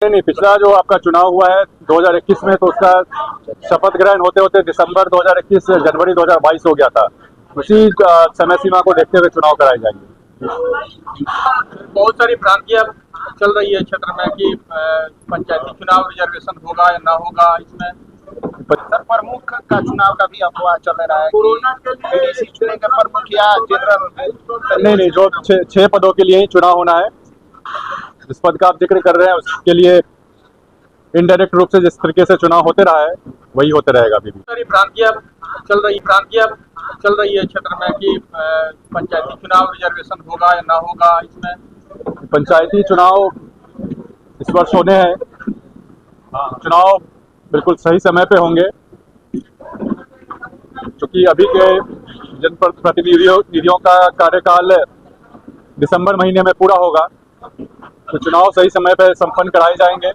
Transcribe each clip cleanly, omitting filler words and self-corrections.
नहीं, पिछला जो आपका चुनाव हुआ है 2021 में, तो उसका शपथ ग्रहण होते होते दिसंबर 2021 से जनवरी 2022 हो गया था। उसी समय सीमा को देखते हुए चुनाव कराए जाएंगे। बहुत सारी भ्रांतियां चल रही है क्षेत्र में कि पंचायती चुनाव रिजर्वेशन होगा या ना होगा। इसमें सर प्रमुख का चुनाव का भी अफवाह चल रहा है कोरोना के लिए बीडीसी चुनेंगे प्रमुख या जनरल। नहीं, जो छह पदों के लिए ही चुनाव होना है। जिस पद का आप जिक्र कर रहे हैं उसके लिए इनडायरेक्ट रूप से जिस तरीके से चुनाव होते रहा है वही होते रहेगा अभी भी। सारी भ्रांतियां चल रही है क्षेत्र में कि पंचायती चुनाव रिजर्वेशन होगा या ना होगा। इसमें पंचायती चुनाव इस वर्ष होने हैं। चुनाव बिल्कुल सही समय पे होंगे, क्योंकि अभी के जनप्रतिनिधियों का कार्यकाल दिसंबर महीने में पूरा होगा, तो चुनाव सही समय पे संपन्न कराए जाएंगे।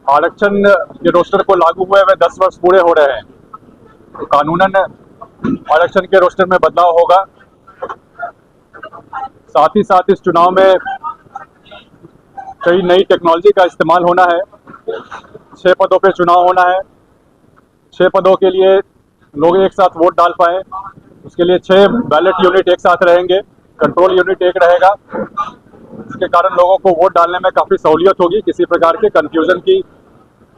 आरक्षण के रोस्टर को लागू हुए 10 वर्ष पूरे हो रहे हैं, तो कानूनन आरक्षण के रोस्टर में बदलाव होगा। साथ ही साथ इस चुनाव में कई नई टेक्नोलॉजी का इस्तेमाल होना है। 6 पदों पे चुनाव होना है। 6 पदों के लिए लोग एक साथ वोट डाल पाए, उसके लिए 6 बैलेट यूनिट एक साथ रहेंगे, कंट्रोल यूनिट एक रहेगा, जिसके कारण लोगों को वोट डालने में काफ़ी सहूलियत होगी। किसी प्रकार के कंफ्यूजन की,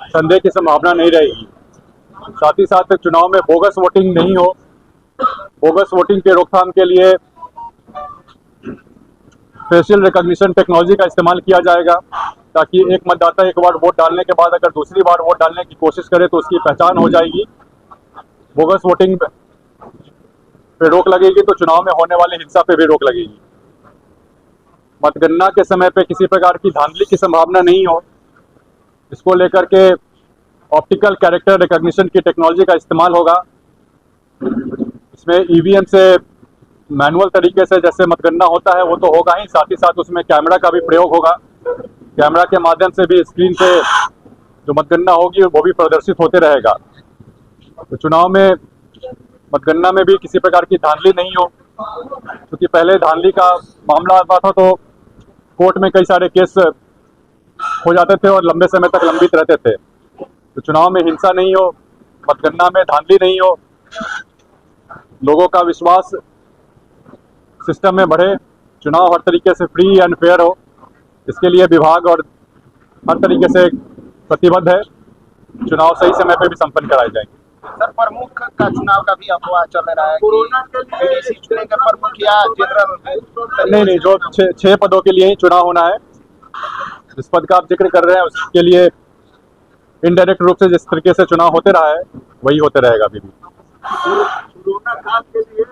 संदेह की संभावना नहीं रहेगी। साथ ही साथ चुनाव में बोगस वोटिंग नहीं हो। बोगस वोटिंग के रोकथाम के लिए फेशियल रिकॉग्निशन टेक्नोलॉजी का इस्तेमाल किया जाएगा, ताकि एक मतदाता एक बार वोट डालने के बाद अगर दूसरी बार वोट डालने की कोशिश करे तो उसकी पहचान हो जाएगी। बोगस वोटिंग पे रोक लगेगी तो चुनाव में होने वाली हिंसा पे भी रोक लगेगी। मतगणना के समय पे किसी प्रकार की धांधली की संभावना नहीं हो, इसको लेकर के ऑप्टिकल कैरेक्टर रिकॉग्निशन की टेक्नोलॉजी का इस्तेमाल होगा। इसमें ईवीएम से मैनुअल तरीके से जैसे मतगणना होता है वो तो होगा ही, साथ ही साथ उसमें कैमरा का भी प्रयोग होगा। कैमरा के माध्यम से भी स्क्रीन से जो मतगणना होगी वो भी प्रदर्शित होते रहेगा। तो चुनाव में मतगणना में भी किसी प्रकार की धांधली नहीं हो, क्योंकि पहले धांधली का मामला आता था तो कोर्ट में कई सारे केस हो जाते थे और लंबे समय तक लंबित रहते थे। तो चुनाव में हिंसा नहीं हो, मतगणना में धांधली नहीं हो, लोगों का विश्वास सिस्टम में बढ़े, चुनाव हर तरीके से फ्री एंड फेयर हो, इसके लिए विभाग और हर तरीके से प्रतिबद्ध है। चुनाव सही समय पे भी संपन्न कराए जाएंगे। सर प्रमुख का चुनाव का भी अफवाह चल रहा है कोरोना के लिए बीडीसी चुनेंगे प्रमुख या जनरल। नहीं, जो 6 पदों के लिए ही चुनाव होना है। जिस पद का आप जिक्र कर रहे हैं उसके लिए इनडायरेक्ट रूप से जिस तरीके से चुनाव होते रहा है वही होते रहेगा अभी भी। कोरोना काल के लिए